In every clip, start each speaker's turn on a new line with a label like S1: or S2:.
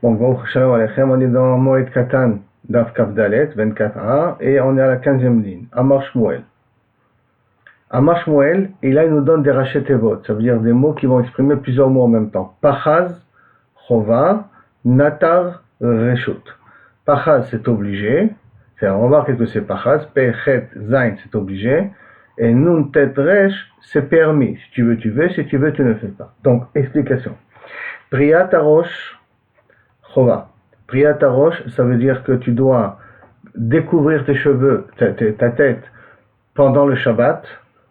S1: Bon, Baruch Shalom Aleichem, on est dans Moed Katan, Daf Kaf Dalet, 24a, et on est à la 15e ligne, Amar Shmuel. Amar Shmuel, et là il nous donne des rachetevot, ça veut dire des mots qui vont exprimer plusieurs mots en même temps. Pachaz, Chova, Natar, Reshut. Pachaz, c'est obligé, on va voir qu'est-ce que c'est Pachaz, Pechet, Zain, c'est obligé, et Nun, Tet, Resh, c'est permis. Si tu veux, tu veux, si tu veux, tu ne fais pas. Donc, explication. Priyat Arosh, Chova. Priyat Arosh, ça veut dire que tu dois découvrir tes cheveux, ta tête, pendant le Shabbat,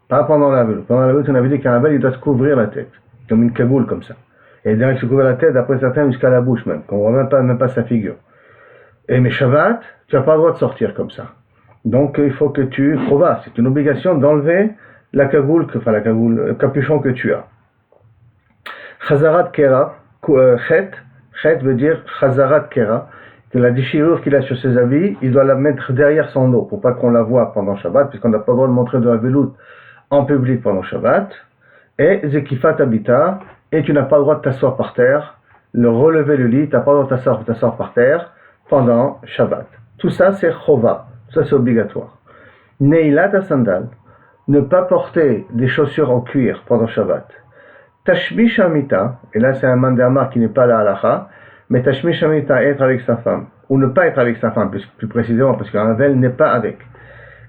S1: pas pendant la veloute. Pendant la veloute, on avait dit qu'un Havel, il doit se couvrir la tête, comme une cagoule, comme ça. Et derrière, il se couvre la tête, d'après certains, jusqu'à la bouche même, qu'on ne voit même pas sa figure. Et mais Shabbat, tu n'as pas le droit de sortir comme ça. Donc, il faut que tu Chova. C'est une obligation d'enlever la cagoule, le capuchon que tu as. Chazarat Kera, Chet veut dire Chazarat Kera, que la déchirure qu'il a sur ses habits, il doit la mettre derrière son dos, pour pas qu'on la voie pendant Shabbat, puisqu'on n'a pas le droit de montrer de la veloute en public pendant Shabbat. Et Zekifat Habita, et tu n'as pas le droit de t'asseoir par terre, relever le lit, tu n'as pas le droit de t'asseoir par terre pendant Shabbat. Tout ça c'est Chova, tout ça c'est obligatoire. Neilat Sandal, ne pas porter des chaussures en cuir pendant Shabbat. Tashmish Amita, et là c'est un mandamar qui n'est pas la halacha, mais Tashmish Amita, être avec sa femme, ou ne pas être avec sa femme, plus précisément, parce qu'un Havel n'est pas avec.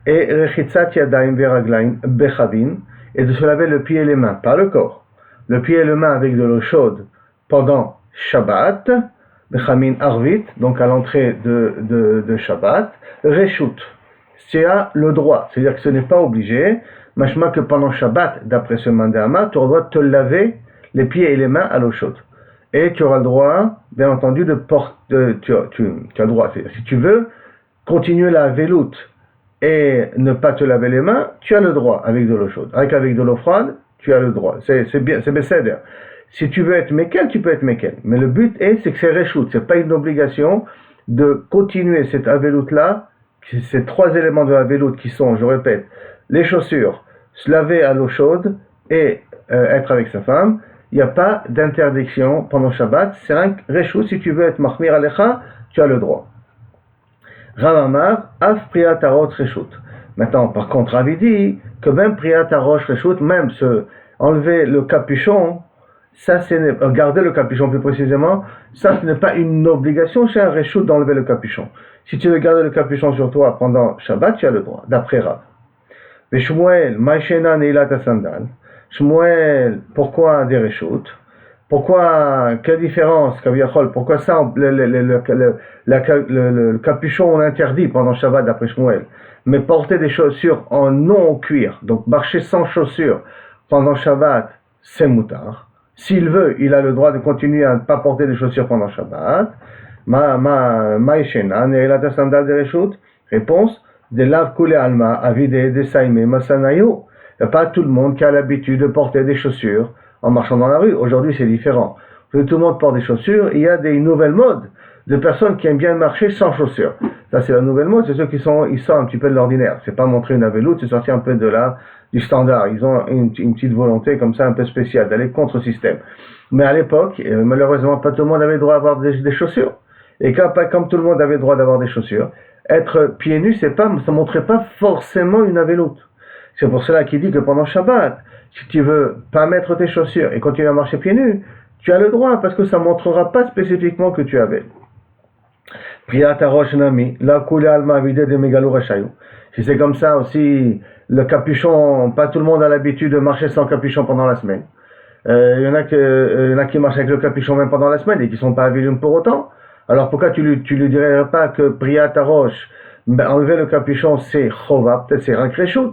S1: Et Rechitzat Yadayim Veraglaim Bechavin, et de se laver le pied et les mains, pas le corps, le pied et les mains avec de l'eau chaude pendant Shabbat, Bechamin Arvit, donc à l'entrée de Shabbat, Reshut, tu as le droit, c'est-à-dire que ce n'est pas obligé, machma que pendant Shabbat, d'après ce mandama, tu auras le droit de te laver les pieds et les mains à l'eau chaude. Et tu auras le droit, bien entendu, de porter, tu as le droit, si tu veux continuer la veloute et ne pas te laver les mains, tu as le droit avec de l'eau chaude. Avec de l'eau froide, tu as le droit. C'est bien, c'est besséder. Si tu veux être Mekel, tu peux être Mekel. Mais le but c'est que c'est Reshut, c'est pas une obligation de continuer cette aveloute-là, ces trois éléments de la veloute qui sont, je répète, les chaussures, se laver à l'eau chaude et être avec sa femme. Il n'y a pas d'interdiction pendant Shabbat, c'est un Reshut. Si tu veux être Mahmir Alecha, tu as le droit. Rav Amar, Af Priyat Arosh Reshut. Maintenant, par contre, Rav dit que même Priyat Arosh Reshut, même enlever le capuchon, ça c'est garder le capuchon plus précisément, ça ce n'est pas une obligation chez un Reshut d'enlever le capuchon. Si tu veux garder le capuchon sur toi pendant Shabbat, tu as le droit, d'après Rav. Mais Shmuel, Maïshena Neilat Sandal. Shmuel, pourquoi des Reshut? Pourquoi, quelle différence, Kaviachol? Pourquoi ça, le capuchon on interdit pendant Shabbat d'après Shmuel? Mais porter des chaussures en non cuir, donc marcher sans chaussures pendant Shabbat, c'est moutard. S'il veut, il a le droit de continuer à ne pas porter des chaussures pendant Shabbat. Maïshena, Neilat Sandal des Reshut? Réponse, de lav koulé alma, avide, de saïmé, masanayo. Il n'y a pas tout le monde qui a l'habitude de porter des chaussures en marchant dans la rue. Aujourd'hui, c'est différent. Tout le monde porte des chaussures. Il y a des nouvelles modes de personnes qui aiment bien marcher sans chaussures. Ça, c'est la nouvelle mode. C'est ceux qui sortent un petit peu de l'ordinaire. C'est pas montrer une veloute, c'est sortir un peu du standard. Ils ont une petite volonté comme ça, un peu spéciale, d'aller contre le système. Mais à l'époque, malheureusement, pas tout le monde avait le droit d'avoir des chaussures. Et comme tout le monde avait le droit d'avoir des chaussures, être pieds nus, ça montrait pas forcément une veloute. C'est pour cela qu'il dit que pendant Shabbat, si tu veux pas mettre tes chaussures et continuer à marcher pieds nus, tu as le droit, parce que ça ne montrera pas spécifiquement que tu avais. Priyat Arosh Nami, la Kula Alma Vide de Megalou Rachayou. Si c'est comme ça aussi, le capuchon, pas tout le monde a l'habitude de marcher sans capuchon pendant la semaine. Il y en a qui marchent avec le capuchon même pendant la semaine et qui ne sont pas avilum pour autant. Alors pourquoi tu lui dirais pas que Priyat Arosh, enlever le capuchon c'est Chova, peut-être c'est un Reshut.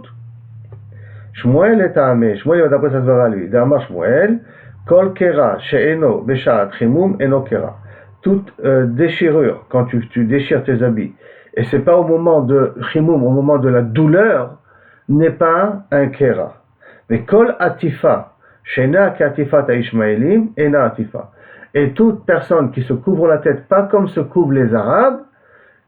S1: Shmuel est Amé, Shmuel va d'après ça se verra lui. D'Amar Shmuel, Kol Kera, She'eno, Beshat, Chimum, Eno Kera. Toute déchirure, quand tu déchires tes habits, et c'est pas au moment de Chimum, au moment de la douleur, n'est pas un Kera. Mais Kol Atifa, She'ena Katifat Ishmaelim, Ena Atifa. Et toute personne qui se couvre la tête, pas comme se couvrent les Arabes,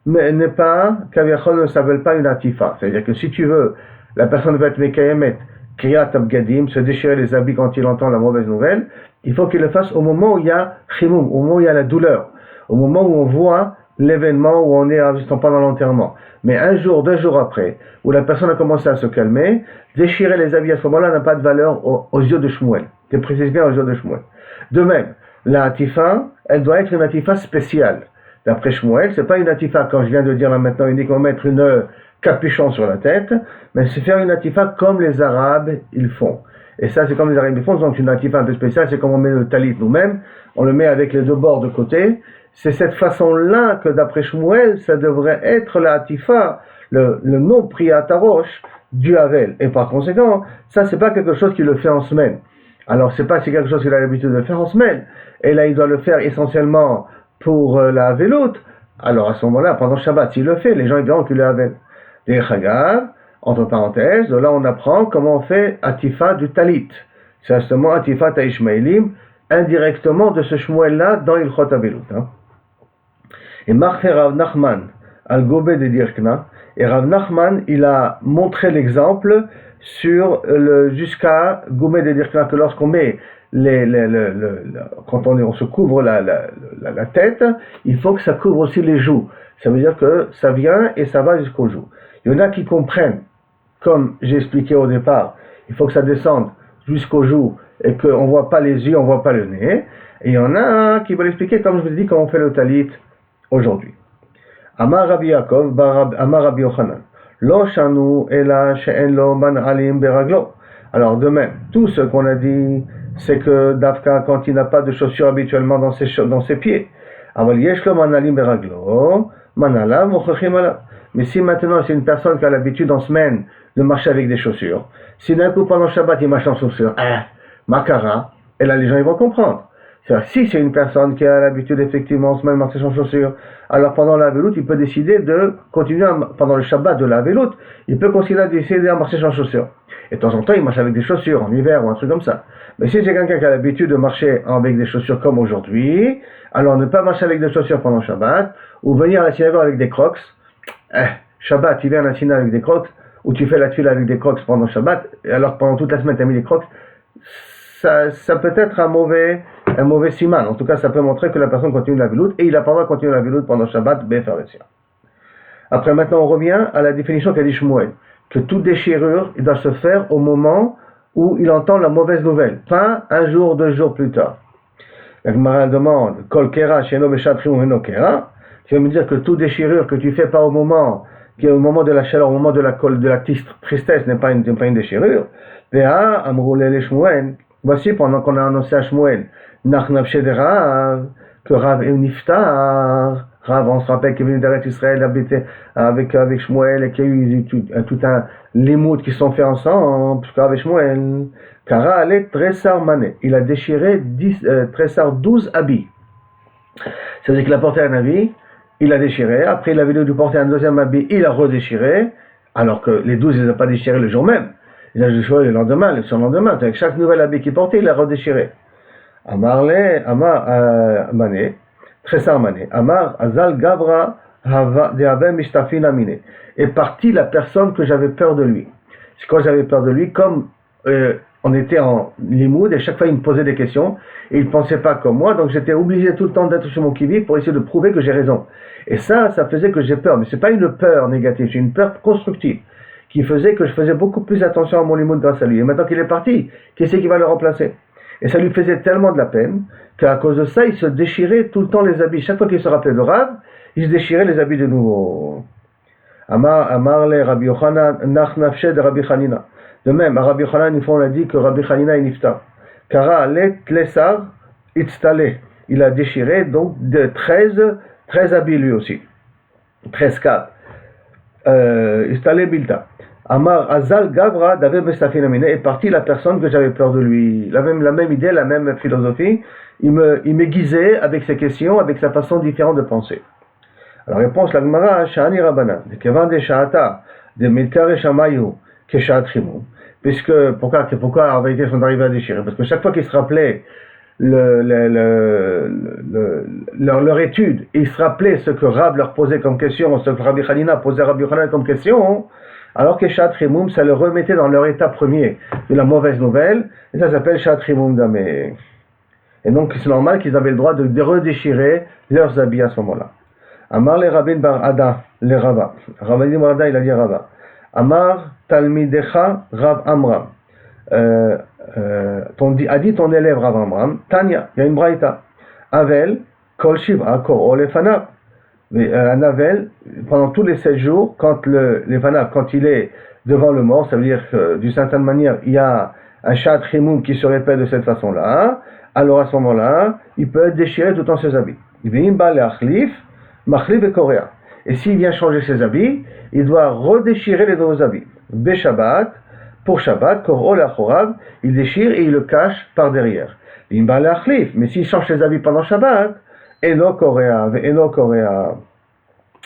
S1: mais n'est pas, Kaviachol ne s'appelle pas une Atifa. C'est-à-dire que si tu veux, la personne va être Mekayemet, Kriyat Abgadim, se déchirer les habits quand il entend la mauvaise nouvelle, il faut qu'il le fasse au moment où il y a Chimum, au moment où il y a la douleur. au moment où on voit l'événement, où on est juste pendant l'enterrement. Mais un jour, 2 jours après, où la personne a commencé à se calmer, déchirer les habits à ce moment-là n'a pas de valeur aux yeux de Shmuel. Je précise bien aux yeux de Shmuel. De même, la hatifa, elle doit être une hatifa spéciale. D'après Shmuel, c'est pas une hatifa, comme je viens de dire là maintenant, uniquement mettre une capuchon sur la tête, mais c'est faire une hatifa comme les Arabes ils font. Et ça, c'est comme les Arabes ils font, donc une hatifa un peu spéciale, c'est comme on met le talit nous-mêmes, on le met avec les 2 bords de côté. C'est cette façon-là que d'après Shmuel, ça devrait être la hatifa, le nom pris à Tarosh du Havel. Et par conséquent, ça c'est pas quelque chose qu'il le fait en semaine. Alors c'est pas si quelque chose qu'il a l'habitude de faire en semaine. Et là il doit le faire essentiellement pour la Havelout. Alors à ce moment-là, pendant Shabbat, s'il le fait, les gens ils diront qu'il est Havel. Des Chagav, entre parenthèses, là on apprend comment on fait hatifa du talit. C'est justement hatifa ta'ishmaelim, indirectement de ce Shmuel-là dans Ilchot Havelout. Et Marché Rav Nachman al-Gobé de Dirkna, et Rav Nachman, il a montré l'exemple sur jusqu'à Gobé de Dirkna, que lorsqu'on met quand on se couvre la tête, il faut que ça couvre aussi les joues. Ça veut dire que ça vient et ça va jusqu'aux joues. Il y en a qui comprennent, comme j'ai expliqué au départ, il faut que ça descende jusqu'aux joues et qu'on ne voit pas les yeux, on ne voit pas le nez. Et il y en a un qui va l'expliquer, comme je vous ai dit, comment on fait le talit aujourd'hui. Amar Rabbi Yaakov, Amar Rabbi Yochanan. Lo shanu ela she'en lo man'alim beraglo. Alors de même, tout ce qu'on a dit, c'est que Dafka, quand il n'a pas de chaussures habituellement dans ses pieds, aval yesh lo man'alim beraglo, man'alam mochachim ala. Mais si maintenant c'est une personne qui a l'habitude en semaine de marcher avec des chaussures, si d'un coup pendant Shabbat il marche en chaussures, makara, et là les gens ils vont comprendre. Si c'est une personne qui a l'habitude effectivement en semaine de marcher sans chaussures, alors pendant la veloute, il peut décider de continuer pendant le Shabbat de la veloute, il peut décider à marcher sans chaussures. Et de temps en temps, il marche avec des chaussures en hiver ou un truc comme ça. Mais si c'est quelqu'un qui a l'habitude de marcher avec des chaussures comme aujourd'hui, alors ne pas marcher avec des chaussures pendant Shabbat, ou venir à la synagogue avec des crocs. Shabbat, tu viens à la synagogue avec des crocs, ou tu fais la tuile avec des crocs pendant Shabbat, et alors pendant toute la semaine tu as mis des crocs, ça peut être un mauvais siman. En tout cas, ça peut montrer que la personne continue la veloute, et il n'a pas le droit de continuer la veloute pendant Shabbat, Befaretia. Après, maintenant, on revient à la définition qu'a dit Shmuel, que toute déchirure, il doit se faire au moment où il entend la mauvaise nouvelle, pas un jour, 2 jours plus tard. La Gemara demande, Kol kera, sheno beshatrim eno kera, tu vas me dire que toute déchirure que tu fais pas au moment, qui est au moment de la chaleur, au moment de la tristesse, n'est pas une déchirure. Vea, amroulé les Shmuel. Voici pendant qu'on a annoncé à Shmuel, Nachnavshe de Rav, que Rav est niftar. Rav, on se rappelle qu'il est venu d'Eretz Israël habiter avec Shmuel et qu'il y a eu tout un limoud qui sont faits ensemble, puisque avec Shmuel, Kara allait Tressar Mané. Il a déchiré 12 habits. Ça veut dire qu'il a porté un habit, il a déchiré, après il avait dû porter un deuxième habit, il a redéchiré, alors que les 12 il ne les a pas déchirés le jour même. Il a déchiré le lendemain, le surlendemain. Avec chaque nouvel habit qu'il portait, il l'a redéchiré. Amar Mané, Tressar Mané, Amar Azal Gabra de Ave Mishtafin Amine. Est partie la personne que j'avais peur de lui. C'est quand j'avais peur de lui, comme on était en limoud, et chaque fois il me posait des questions, et il ne pensait pas comme moi, donc j'étais obligé tout le temps d'être sur mon qui-vive pour essayer de prouver que j'ai raison. Et ça faisait que j'ai peur, mais ce n'est pas une peur négative, c'est une peur constructive, qui faisait que je faisais beaucoup plus attention à mon limoud grâce à lui. Et maintenant qu'il est parti, qui c'est qui va le remplacer? Et ça lui faisait tellement de la peine, qu'à cause de ça, il se déchirait tout le temps les habits. Chaque fois qu'il se rappelait de Rav, il se déchirait les habits de nouveau. Amar le Rabbi Yochanan, nach nafshe de Rabbi Hanina. De même, à Rabbi Yochanan, une fois on a dit que Rabbi Hanina est niftar. Kara let lesar itztale. Il a déchiré donc de 13 habits lui aussi. 13 cas. Itztale bilta. Amar Azal Gavra d'Ave Bestafin Amine est parti la personne que j'avais peur de lui. La même idée, la même philosophie. Il m'aiguisait avec ses questions, avec sa façon différente de penser. Alors réponse la Gemara, Shani Rabbanan, de Kevan de Sha'ata, de Milkare Shamayu, Keshat Chimou. Puisque, pourquoi en vérité sont arrivés à déchirer? Parce que chaque fois qu'ils se rappelaient leur étude, ils se rappelaient ce que Rab leur posait comme question, ce que Rabbi Hanina posait à Rabbi Yochanan comme question, alors que Shat Chimoum, ça le remettait dans leur état premier de la mauvaise nouvelle, et ça s'appelle Shat Chimoum Damé. Et donc c'est normal qu'ils avaient le droit de redéchirer leurs habits à ce moment-là. Amar le Rabin bar Ada, le Rava. Rabbi bar Ada, il a dit Rava. Amar talmidecha Rav Amram. A dit ton élève Rav Amram, Tanya, il y a une braïta. Avel, kol shiva, kor olefanav. Un avel, pendant tous les 7 jours, quand quand il est devant le mort, ça veut dire que d'une certaine manière, il y a un chat trimoum qui se répète de cette façon-là, alors à ce moment-là, il peut être déchiré tout en ses habits. Et s'il vient changer ses habits, il doit redéchirer les nouveaux habits. Beshabbat, pour Shabbat, kor olachorav, il déchire et il le cache par derrière. Mais s'il change ses habits pendant Shabbat, Eno Korea.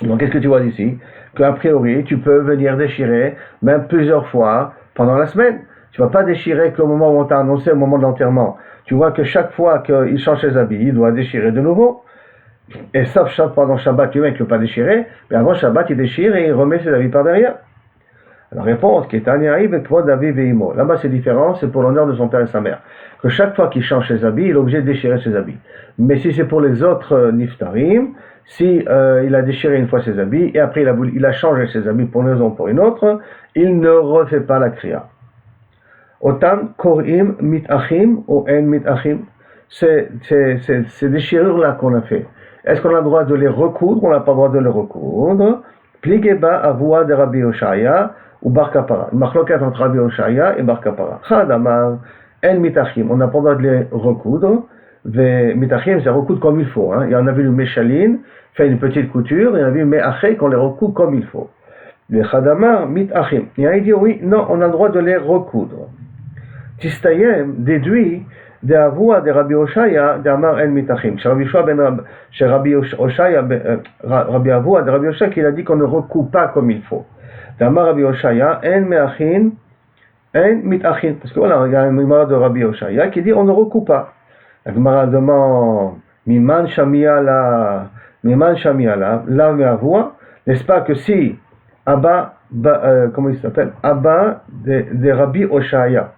S1: Donc qu'est-ce que tu vois d'ici? Qu'a priori, tu peux venir déchirer même plusieurs fois pendant la semaine. Tu ne vas pas déchirer qu'au moment où on t'a annoncé, au moment de l'enterrement. Tu vois que chaque fois qu'il change ses habits, il doit déchirer de nouveau. Et sauf pendant Shabbat, tu vois qu'il ne peut pas déchirer, mais avant Shabbat, il déchire et il remet ses habits par derrière. La réponse qui est là-bas c'est différent, c'est pour l'honneur de son père et sa mère. Que chaque fois qu'il change ses habits, il est obligé de déchirer ses habits. Mais si c'est pour les autres niftarim, si il a déchiré une fois ses habits et après il a changé ses habits pour une raison ou pour une autre, il ne refait pas la kriya. Otam korim mitachim ou en mitachim. Ces déchirures-là qu'on a fait. Est-ce qu'on a le droit de les recoudre? On n'a pas le droit de les recoudre. Pligeba avua de Rabbi Oshaya ou Bar Kapara. Une machloket entre Rabbi Oshaya et Bar Kapara. Chad amar en mitachim. On n'a pas le droit de les recoudre. Mitachim, c'est recoudre comme il faut. Il y en a vu une méchaline, fait une petite couture, et il y en a vu une méaché qu'on les recoud comme il faut. Le chad amar mitachim. Il a dit oui, non, on a le droit de les recoudre. Tistayem déduit de avua de Rabbi Oshaya de amar en mitachim. Chez Rabbi Oshaya, Rabbi Avua de Rabbi Oshaya, qui a dit qu'on ne recoupe pas comme il faut. D'amar Rabbi Oshaya en meachin en mitachin. Parce que voilà, il y a un Gemara de Rabbi Oshaya qui dit on ne recoupe pas. La Gemara demande miman shamia la la meavua. N'est-ce pas que si Abba, comment il s'appelle, Abba de Rabbi Oshaya,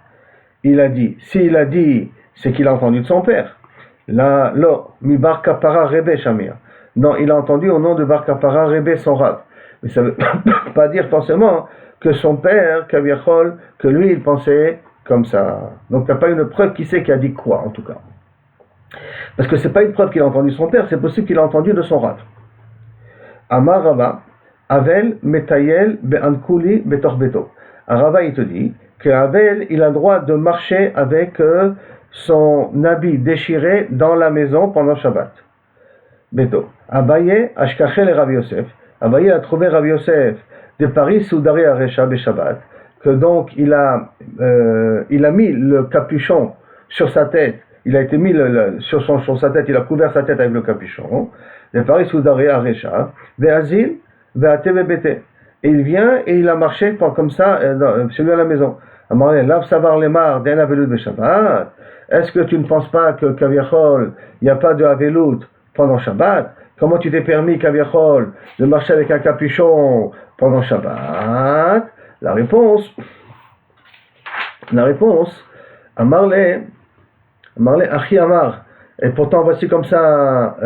S1: il a dit, s'il a dit, c'est qu'il a entendu de son père. Là, mi bar kapara rebe shamia. Non, il a entendu au nom de bar kapara rebe son rab. Mais ça ne veut pas dire forcément que son père, Kaviachol, que lui, il pensait comme ça. Donc, tu n'as pas une preuve qui sait qui a dit quoi, en tout cas. Parce que ce n'est pas une preuve qu'il a entendu son père, c'est possible qu'il a entendu de son rab. Amar Rava, Avel metayel be'ankuli betorbeto. Rava, il te dit que Avel, il a le droit de marcher avec son habit déchiré dans la maison pendant Shabbat. Beto. Abaye, Ashkachel et Rabbi Yosef. Abaye a trouvé Rabbi Yosef de Paris, Soudari Aresha Shabbat. Que donc il a mis le capuchon sur sa tête. Il a été mis sur sa tête, il a couvert sa tête avec le capuchon. De Paris, Soudari Aresha. Ve'azil, ve'ateve bete. Et il vient et il a marché comme ça chez lui à la maison. Lav savar lemar d'un avelut de Shabbat. Est-ce que tu ne penses pas que Kaviachol, il n'y a pas de avelut pendant Shabbat? Comment tu t'es permis, Kaviachol, de marcher avec un capuchon pendant Shabbat? La réponse, Amarle, Achi Amar. Et pourtant, voici comme ça,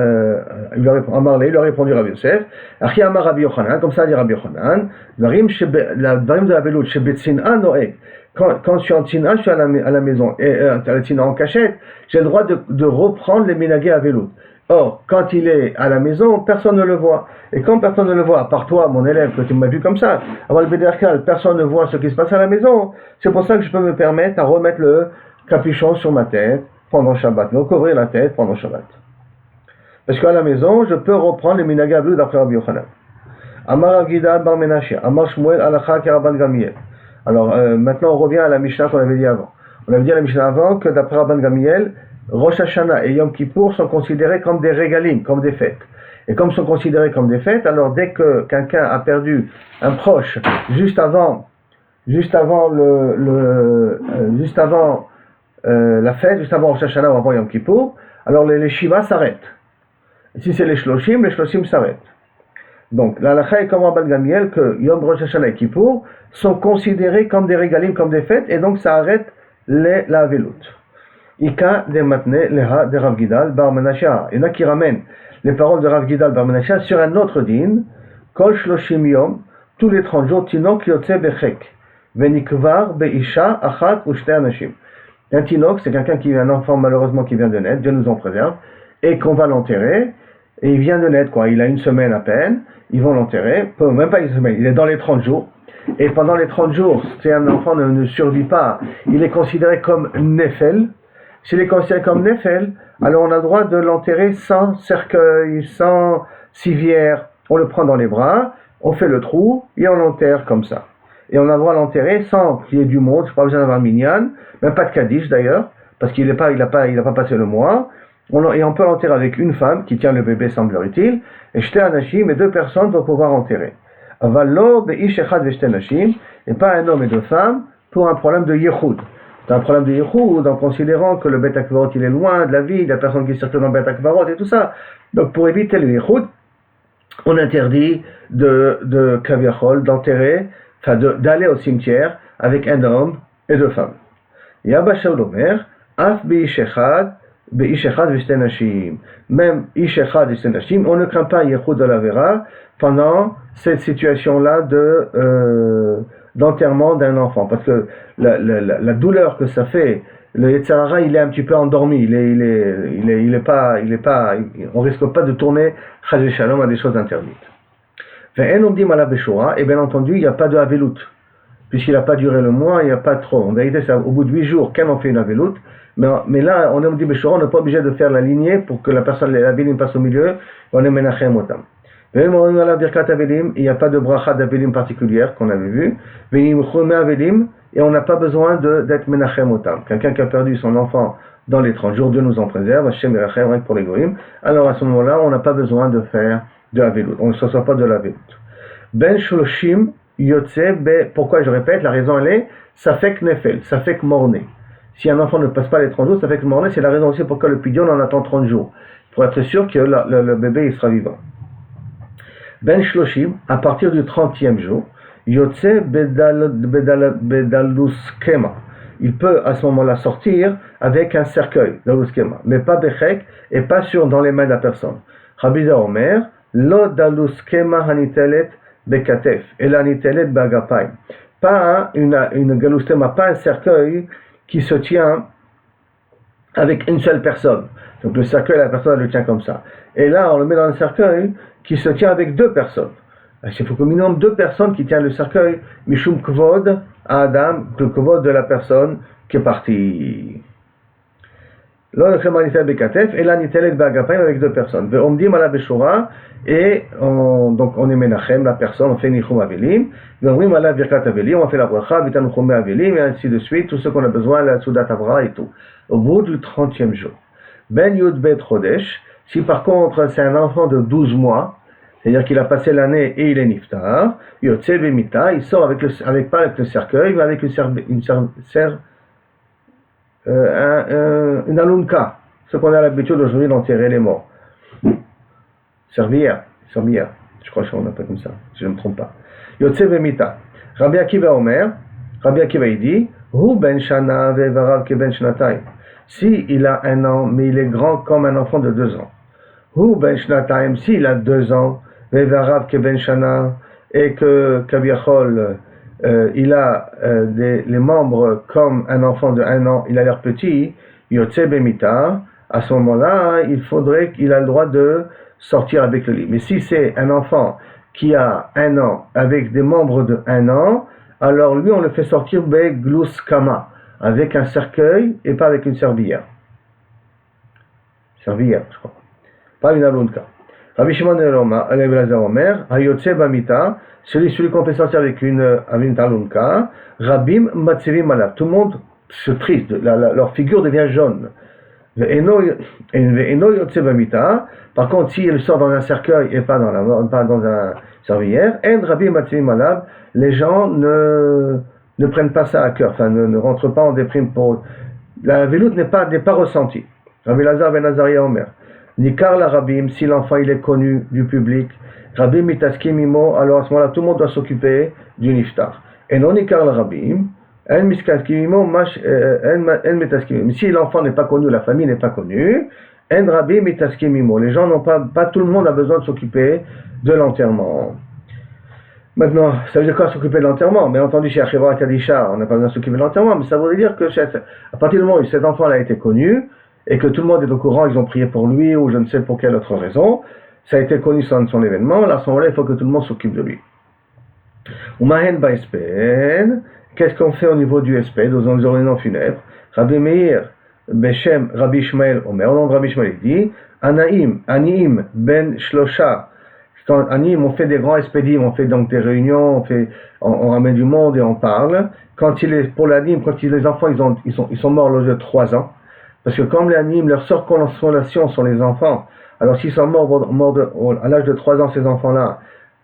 S1: il lui a répondu Rabbi Yosef. Achi Amar Rabbi Yochanan, comme ça dit Rabbi Yochanan. Varim de avelut, chez Betsin'a Noé. Quand je suis en tina, je suis à la maison, et à la tina en cachette, j'ai le droit de reprendre les minagés à vélo. Or, quand il est à la maison, personne ne le voit. Et quand personne ne le voit, à part toi, mon élève, que tu m'as vu comme ça, avant le Béderkal, personne ne voit ce qui se passe à la maison. C'est pour ça que je peux me permettre à remettre le capuchon sur ma tête pendant Shabbat, me recouvrir la tête pendant Shabbat. Parce qu'à la maison, je peux reprendre les minagés à vélo d'après Rabbi Yochanan. Amar Agida Bar Menashe, Amar Shmuel Alacha Karaban Gamiel. Alors maintenant on revient à la Mishnah qu'on avait dit avant. On avait dit à la Mishnah avant que d'après Rabban Gamiel, Rosh Hashanah et Yom Kippour sont considérés comme des régalim, comme des fêtes. Et comme sont considérés comme des fêtes, alors dès que quelqu'un a perdu un proche juste avant la fête, juste avant Rosh Hashanah ou avant Yom Kippour, alors les Shiva s'arrêtent. Et si c'est les Shloshim s'arrêtent. Donc, la halakha est comme Rabban Gamiel que Yom Rosh Hashanah et Kippour sont considérés comme des régalim, comme des fêtes, et donc ça arrête la veloute. Ika de matne leha de Rav Gidal bar Menashe. Il y en a qui ramènent les paroles de Rav Gidal bar Menashe sur un autre din, kol shloshim yom, tous les 30 jours, tinok yotze bechek, venikvar beisha achat ou shte anashim. Un tinok, c'est quelqu'un qui est un enfant malheureusement qui vient de naître, Dieu nous en préserve, et qu'on va l'enterrer, et il vient de naître, quoi, il a une semaine à peine, ils vont l'enterrer, même pas une semaine, il est dans les 30 jours, et pendant les 30 jours, si un enfant ne survit pas, il est considéré comme nefel. S'il est considéré comme nefel, alors on a le droit de l'enterrer sans cercueil, sans civière, on le prend dans les bras, on fait le trou, et on l'enterre comme ça. Et on a le droit de l'enterrer sans qu'il y ait du monde, pas besoin d'avoir minyan, même pas de kaddish d'ailleurs, parce qu'il n'a pas passé le mois. Et on peut l'enterrer avec une femme qui tient le bébé, semblerait-il, et shte anashim, et 2 personnes vont pouvoir enterrer. Avalo beish echad ve shte nashim, et pas un homme et 2 femmes, pour un problème de yichud. C'est un problème de yichud, en considérant que le Beit HaKvarot il est loin de la ville, il y a personne qui circule dans le Beit HaKvarot et tout ça. Donc pour éviter le yichud, on interdit de kaviachol, d'enterrer, enfin d'aller au cimetière avec un homme et 2 femmes. Yabba Shaul Omer, af beish echad v'shte nashim. Même ish echad v'shte nashim, on ne craint pas yichud de la vera pendant cette situation-là d'enterrement d'un enfant, parce que la douleur que ça fait, le Yetzer Hara, il est un petit peu endormi, on risque pas de tourner Chas Shalom à des choses interdites. Et bien entendu, il n'y a pas de Avelut, puisqu'il n'a pas duré le mois, il n'y a pas trop. En vérité, c'est au bout de 8 jours qu'on en fait une Avelut, mais là, on est dit Beshora, on n'est pas obligé de faire la lignée pour que la personne, la Avelim passe au milieu, on est Menachem Otam. Il n'y a pas de bracha d'Avelim particulière qu'on avait vu. Et on n'a pas besoin d'être Menachem Otam. Quelqu'un qui a perdu son enfant dans les 30 jours, Dieu nous en préserve, Hashem Merachem, rien que pour les goïms. Alors à ce moment-là, on n'a pas besoin de faire de Avelut. On ne se soit pas de l'Avelut. Ben Shloshim Yotze, pourquoi je répète, la raison elle est, ça fait que Nefel, ça fait que Morné. Si un enfant ne passe pas les 30 jours, ça fait que Morné, c'est la raison aussi pourquoi le pidion en attend 30 jours. Pour être sûr que le bébé il sera vivant. Ben Shloshim, à partir du 30e jour, Yotze Bedaluskema. Il peut à ce moment-là sortir avec un cercueil, Daluskema, mais pas Bechek et pas dans les mains de la personne. Rabbi Omer, Lo Daluskema Hanitelet Bekatef, et l'Hanitelet Bagapay. Pas une Galuskema, pas un cercueil qui se tient avec une seule personne. Donc le cercueil, la personne elle le tient comme ça. Et là, on le met dans un cercueil qui se tient avec 2 personnes. Il faut qu'au minimum 2 personnes qui tiennent le cercueil, Mishum Kvod à Adam, le Kvod de la personne qui est partie. Là, le Chemanité Bekatef, et là, Nitelet Bagapayim avec 2 personnes. Ve'omdim ala Beshora, et donc on est Menachem, la personne, on fait Nichum Avelim, ve'omdim ala Birkat Avelim, on fait la bracha, Vitanuchum Avelim, et ainsi de suite, tout ce qu'on a besoin, la Soudat Avra et tout. Au bout du 30e jour. Ben Yud Bet Chodesh, si par contre c'est un enfant de 12 mois, c'est-à-dire qu'il a passé l'année et il est niftar, Yotze Bemita, il sort pas avec le cercueil, mais avec une alunka, ce qu'on a l'habitude aujourd'hui d'enterrer les morts. Servière, je crois qu'on appelle comme ça, si je ne me trompe pas. Yotze Bemita. Rabbi Akiva Omer, Rabbi Akiva il dit, Hu ben shana ve'varav ke ben shnatayim. Si il a 1 an, mais il est grand comme un enfant de 2 ans. Hu ben shnatayim, s'il a 2 ans, ve'varav ke ben shana, et que Kaviachol, il a les membres comme un enfant de 1 an, il a l'air petit, Yotze Bemita, à ce moment-là, il a le droit de sortir avec le lit. Mais si c'est un enfant qui a 1 an, avec des membres de 1 an, alors lui on le fait sortir Begluskama, avec un cercueil et pas avec une servière. Servière, je crois. Pas une alunka. Rabbi Shimon Eliezer Omer, Hayotze Bamita, celui qu'on fait sortir avec une alunka, Rabim Matzevim Alav. Tout le monde se triste, leur figure devient jaune. Ve'eno Yotze Bamita, par contre, si elle sort dans un cercueil et pas dans un servière, En Rabim Matzevim Alav, les gens ne prennent pas ça à cœur, enfin ne rentrent pas en déprime pour. La veloute n'est pas ressentie. Rabbi Lazar ben Azaria Omer. Nikar la Rabim, si l'enfant il est connu du public, Rabim mitaskim imo, alors à ce moment-là tout le monde doit s'occuper du niftar. Et non Nikar la Rabim, Si l'enfant n'est pas connu, la famille n'est pas connue, en rabbi mitaskimimo. Les gens n'ont pas tout le monde a besoin de s'occuper de l'enterrement. Maintenant, ça veut dire quoi s'occuper de l'enterrement? Bien entendu, chez Acheva Kadisha, on n'a pas besoin de s'occuper de l'enterrement, mais ça voudrait dire que à partir du moment où cet enfant a été connu, et que tout le monde est au courant, ils ont prié pour lui, ou je ne sais pour quelle autre raison, ça a été connu son événement, à ce moment-là, il faut que tout le monde s'occupe de lui. Umahen Baesped, qu'est-ce qu'on fait au niveau du esped, aux environnements funèbres? Rabbi Meir, Beshem, Rabbi Ishmael, Omer, au nom de Rabbi Ishmael, il dit, Aniim, Ben Shlosha. Quand Aniim, on fait des grands espédim, on fait donc des réunions, on ramène du monde et on parle. Quand pour l'Anim, quand les enfants, ils sont morts à l'âge de 3 ans, parce que comme les Anim, leur seule consolation sont les enfants, alors s'ils sont morts à l'âge de 3 ans, ces enfants-là,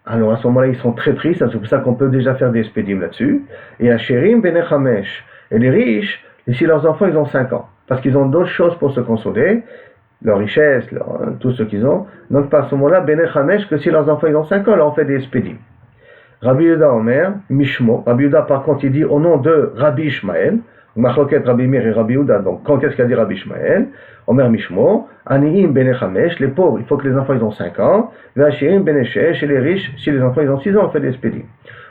S1: alors à ce moment-là, ils sont très tristes, c'est pour ça qu'on peut déjà faire des espédim là-dessus. Et Asherim, Benechamesh, et les riches, et si leurs enfants, ils ont 5 ans, parce qu'ils ont d'autres choses pour se consoler, leur richesse, tout ce qu'ils ont. Donc, par ce moment-là, Bene Chamesh, que si leurs enfants ils ont 5 ans, là, on fait des espédim. Rabbi Yehuda Omer, Mishmo. Rabbi Yehuda, par contre, il dit au nom de Rabbi Ishmael, Machloket Rabbi Meir et Rabbi Yehuda. Donc, quand qu'est-ce qu'a dit Rabbi Ishmael? Omer Mishmo, Aniim Bene Chamesh, les pauvres, il faut que les enfants ils ont 5 ans. Vachirim Bene Shesh, et les riches, si les enfants ils ont 6 ans, on fait des espédim.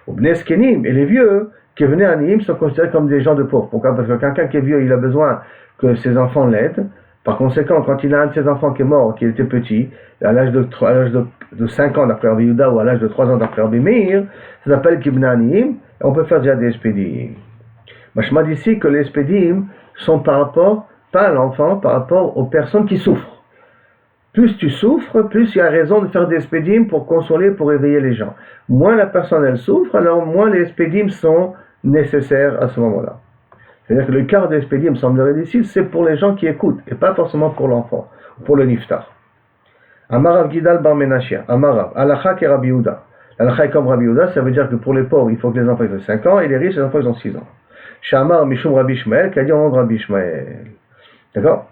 S1: Ou Bne Skenim, et les vieux, qui venaient à Aniim, sont considérés comme des gens de pauvres. Pourquoi? Parce que quelqu'un qui est vieux, il a besoin que ses enfants l'aident. Par conséquent, quand il a un de ses enfants qui est mort, qui était petit, à l'âge de 5 ans d'après Rabbi Yehuda ou à l'âge de 3 ans d'après Rabbi Meir, ça s'appelle Kibnanim, et on peut faire déjà des espédim. Machma dit ici que les espédim sont par rapport, pas à l'enfant, par rapport aux personnes qui souffrent. Plus tu souffres, plus il y a raison de faire des espédim pour consoler, pour éveiller les gens. Moins la personne elle souffre, alors moins les espédim sont nécessaires à ce moment-là. C'est-à-dire que le quart des espédim, me semblerait d'ici, c'est pour les gens qui écoutent, et pas forcément pour l'enfant, ou pour le niftar. Amarav Gidal Bar Menachia, Amarav, Alacha et Rabbi Yehuda. Alacha est comme Rabbi Yehuda, ça veut dire que pour les pauvres, il faut que les enfants aient 5 ans, et les riches, les enfants, ils ont 6 ans. Shamar Mishum Rabbi Ishmael, qui a dit au nom de Rabbi Ishmael. D'accord?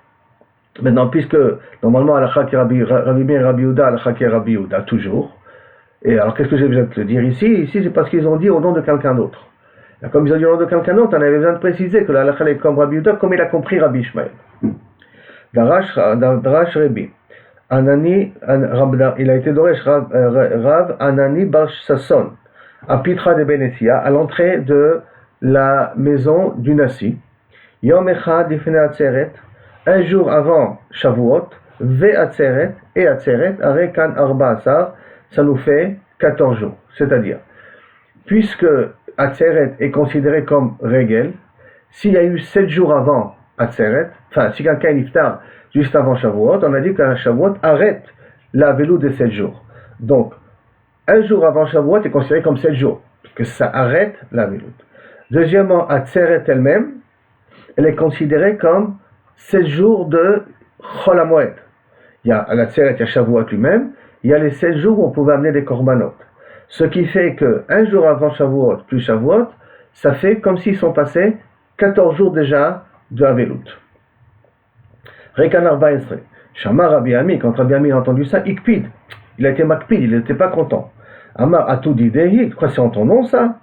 S1: Maintenant, puisque, normalement, Alacha et Rabbi Meir et Rabbi Yehuda, Alacha et Rabbi Yehuda, toujours. Et alors, qu'est-ce que j'ai besoin de te dire ici? Ici, c'est parce qu'ils ont dit au nom de quelqu'un d'autre. Comme ils ont dit au nom de quelqu'un d'autre, on avait besoin de préciser que la halakha est comme Rabbi Yehuda, comme il a compris Rabbi Ishmael. Darash Rebi. Anani, il a été doresh Rav Anani Bar Sasson, à Pitra de Benetia, à l'entrée de la maison du Nassi. Yom Echad Lifnei Atzeret, un jour avant Shavuot, Ve Atzeret et Atzeret, Arekan Arba Asar, ça nous fait 14 jours. C'est-à-dire, puisque Atzeret est considéré comme Regel, s'il y a eu 7 jours avant Atzeret, enfin, si quelqu'un est niftar juste avant Shavuot, on a dit qu'un Shavuot arrête la veloute de 7 jours. Donc, un jour avant Shavuot est considéré comme 7 jours, parce que ça arrête la veloute. Deuxièmement, Atzeret elle-même, elle est considérée comme 7 jours de Chol HaMoed. Il y a à l'Atzeret, il y a Shavuot lui-même, il y a les 7 jours où on pouvait amener des korbanot. Ce qui fait que un jour avant Shavuot plus Shavuot, ça fait comme s'ils sont passés 14 jours déjà de Avelut. Rekan Arba Esre. Shamar Rabbi Ami, quand Rabbi Ami a entendu ça, Ikpid. Il a été makpid, il n'était pas content. Amar Atou Didehi, quoi, c'est en ton nom ça?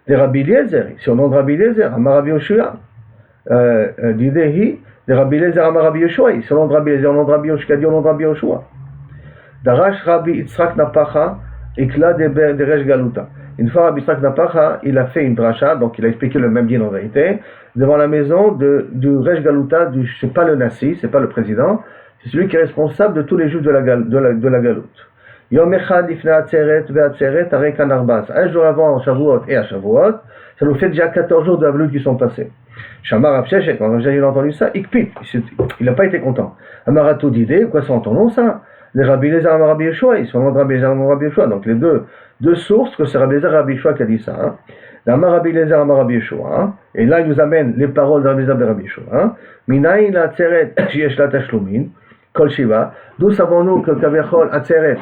S1: Des Rabbi Eliezer, c'est au nom de Rabbi Eliezer, Amar Rabbi Yoshua. Didehi, des Rabbi Eliezer, Amar Rabbi Yoshua, c'est au nom de Rabbi Eliezer, au nom de Rabbi Yoshua, dit au nom de Rabbi Yoshua. Darash Rabbi Yitzhak Napacha, Ikla de Resh Galuta. Une fois, Rabbi Yitzhak Napacha, il a fait une dracha, donc il a expliqué le même din en vérité, devant la maison du Resh Galuta, c'est pas le Nassi, c'est pas le président, c'est celui qui est responsable de tous les juifs de la Galoute. Yom Echad Lifnei Atzeret ve'Atzeret Arekan Arbas. Un jour avant Shavuot et à Shavuot, ça nous fait déjà 14 jours de Avelut qui sont passés. Shamar Absheshet, quand il a entendu ça, Ikpit, il n'a pas été content. Amaratou d'idée, quoi c'est en ton nom ça? Les Rabbi Eliezer et Rabbi Yeshua, ils sont nom de Rabbi Eliezer et Rabbi Yeshua. Donc les deux sources que c'est Rabbi Eliezer et Rabbi Yeshua qui a dit ça. Hein. L'Amar Rabbi Eliezer et Rabbi Yeshua. Hein. Et là, il nous amène les paroles de Rabbi Eliezer et Rabbi Yeshua. Hein. Minayin la Atzeret sheyesh la tashlumin kol shiva. D'où savons-nous que Kavechol Atzeret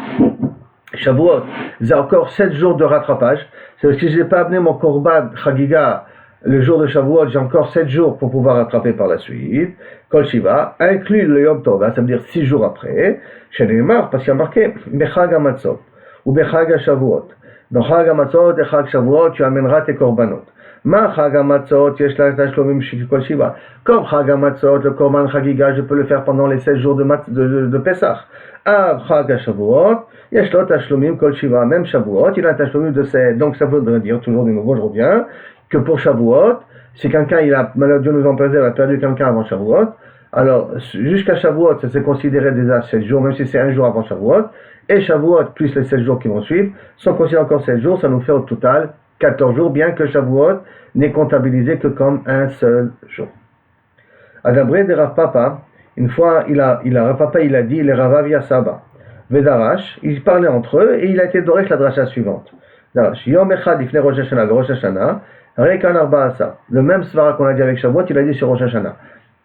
S1: Shavuot, c'est encore 7 jours de rattrapage. C'est parce que je n'ai pas amené mon korban Chagiga le jour de Shavuot, j'ai encore 7 jours pour pouvoir rattraper par la suite. Kol Shiva, inclut le Yom Tov, ça veut dire 6 jours après. Chez les marques, parce qu'il y a marqué Bechag HaMatzot ou Bechag HaShavuot. Dans Chag HaMatzot et Chag Shavuot, tu amèneras tes korbanot. Ma Chag HaMatzot, yesh la tashlomim shekol shiva. Comme Chag HaMatzot, le Korban Chagiga, je peux le faire pendant les 16 jours de Pesach. Av Chag HaShavuot, yesh lo tashlomim kol shiva. Même Shavuot, il a un tashlomim de 16. Donc ça voudrait dire, toujours de nouveau, je reviens, que pour Shavuot, si quelqu'un, Dieu nous en préserve, a perdu quelqu'un avant Shavuot, alors jusqu'à Shavuot, ça s'est considéré déjà 7 jours, même si c'est un jour avant Shavuot, et Shavuot plus les 7 jours qui vont suivre, sont considérés encore 7 jours, ça nous fait au total 14 jours, bien que Shavuot n'est comptabilisé que comme un seul jour. Adabré de Rav Papa, une fois, Rav Papa il a dit, les Ravav Yasaba, Vedarash, ils parlaient entre eux, et il a été doré la dracha suivante. Darash, Yom Echad ifne Rosh Hashanah, Rosh Hashanah, Rekan Arbaasa. Le même svara qu'on a dit avec Shavuot, il a dit sur Rosh Hashanah.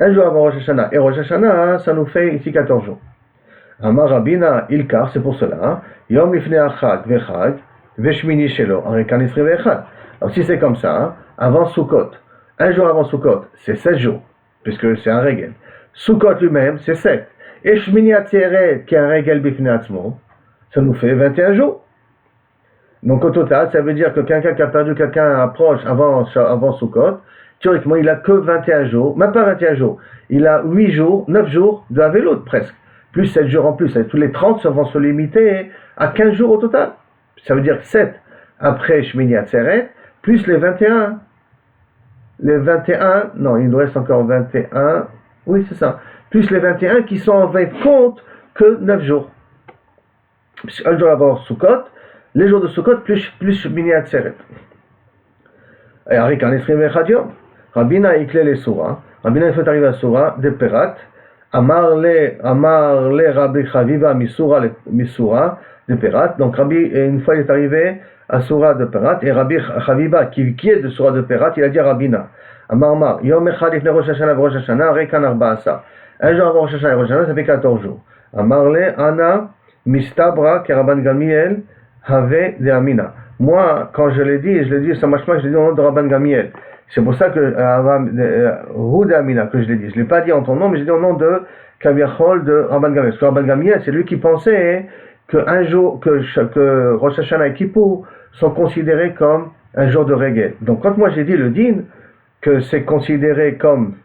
S1: Un jour avant Rosh Hashanah, et Rosh Hashanah, ça nous fait ici 14 jours. Amar Rabina Ilkar, c'est pour cela, Yom ifne Achag, Vechag, Veshmini Shelo, Rekan Isre Vechad. Alors si c'est comme ça, avant Sukkot, un jour avant Sukkot, c'est 16 jours, puisque c'est un régel. Sukkot lui-même, c'est 7. Et Shmini Atzeret, qui est un régel Bifne Atzmo, ça nous fait 21 jours. Donc au total, ça veut dire que quelqu'un qui a perdu quelqu'un proche avant Sukkot, théoriquement, il a que 21 jours, même pas 21 jours, il a 8 jours, 9 jours de Avelout presque, plus 7 jours en plus, et tous les 30 vont se limiter à 15 jours au total. Ça veut dire 7 après Shmini Atzeret, plus les 21. Les 21, non, il nous reste encore 21, oui c'est ça, plus les 21 qui sont en fin de compte que 9 jours. Un jour avant Sukkot, les jours de Sukkot plus Shmini Atzeret. Et Arik en Esrim Echadiom, Rabina Ikle les Soura, Rabina il fait arriver à Soura, des Perat, Amar le Rabbi Chaviva Misura, des Perat. Donc Rabbi, une fois il est arrivé à Soura de Perat, et Rabbi Chaviva, qui est de Soura de Perat, il a dit à Rabina, Amar, Yom Echad ifne Rosh Hashanah Rosh Hashanah, Rekan Arbaasa. Un jour avant Rosh Hashanah et Rosh Hashanah, ça fait 14 jours. Amar le Ana Mistabra, Keraban Gamiel, Have de Amina. Moi, quand je l'ai dit, ça marche pas, je l'ai dit au nom de Rabban Gamiel. C'est pour ça que Hud Amina, que je l'ai dit. Je ne l'ai pas dit en ton nom, mais je l'ai dit au nom de Kaviachol de Rabban Gamiel. Parce que Rabban Gamiel, c'est lui qui pensait qu'un jour, que Rosh Hashanah et Kippour sont considérés comme un jour de régel. Donc quand moi j'ai dit le din, que c'est considéré comme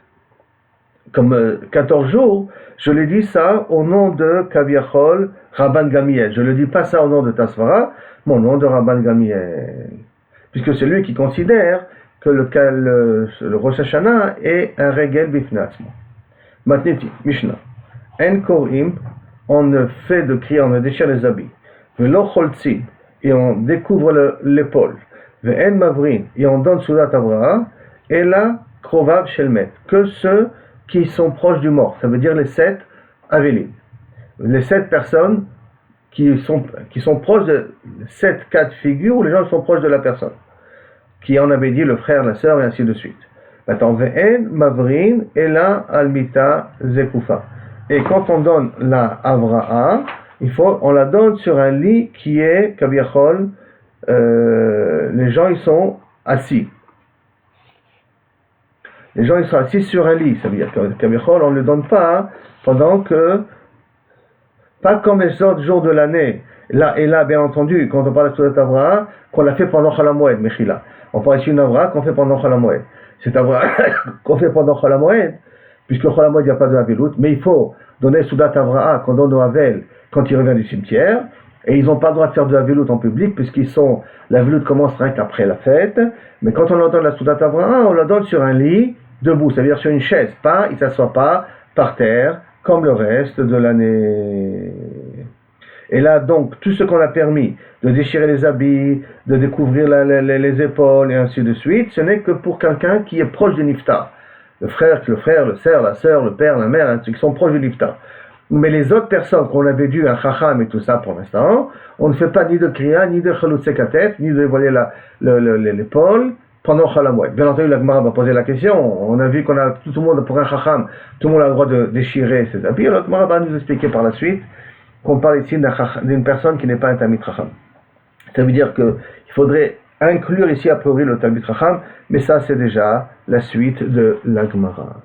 S1: 14 jours, je l'ai dit ça au nom de Kaviachol Rabban Gamiel. Je ne le dis pas ça au nom de Tasvara, mais au nom de Rabban Gamiel. Puisque c'est lui qui considère que le Rosh Hashanah est un régel bifnatzmo. Matniti, Mishnah. En korim, on ne fait de cri, on ne déchire les habits. Velo choltsin, et on découvre l'épaule. Ve'en mavrin, et on donne soudat avra, et la krovav shelmet, que ceux qui sont proches du mort. Ça veut dire les 7 avelim. Les 7 personnes qui sont proches de 7 cas de figure où les gens sont proches de la personne. Qui en avait dit le frère, la sœur, et ainsi de suite. Maintenant, ve'en mavrin, et la almita zekufa. Et quand on donne la avra'a, on la donne sur un lit qui est kaviachol, les gens ils sont assis. Les gens ils sont assis sur un lit, ça veut dire que kaviachol on ne le donne pas pendant que, pas comme les autres jours de l'année. Là, bien entendu, quand on parle de Soudat Avra, qu'on l'a fait pendant Chol HaMoed, Mechila. On parle ici d'une Avra qu'on fait pendant Chol HaMoed. C'est Avra qu'on fait pendant Chol HaMoed, puisque Chol HaMoed, il n'y a pas de Havelut, mais il faut donner Soudat Avra qu'on donne au Havel quand il revient du cimetière, et ils n'ont pas le droit de faire de Havelut en public, la Havelut commence direct après la fête, mais quand on leur donne la Soudat Avra, on la donne sur un lit, debout, c'est-à-dire sur une chaise, il ne s'assoit pas par terre, comme le reste de l'année. Et là, donc, tout ce qu'on a permis de déchirer les habits, de découvrir les épaules et ainsi de suite, ce n'est que pour quelqu'un qui est proche du niftar. Le frère, le sœur, la sœur, le père, la mère, ceux qui sont proches du niftar. Mais les autres personnes qu'on avait dû, un chacham et tout ça pour l'instant, on ne fait pas ni de kriya, ni de chalut sekatet, ni de dévoiler l'épaule pendant Chol HaMoed. Bien entendu, la Gemara va poser la question. On a vu qu'on a tout le monde, pour un chacham, tout le monde a le droit de déchirer ses habits. Alors la Gemara va nous expliquer par la suite qu'on parle ici d'une personne qui n'est pas un Talmid Chacham. Ça veut dire qu'il faudrait inclure ici a priori le Talmid Chacham, mais ça c'est déjà la suite de la Gemara.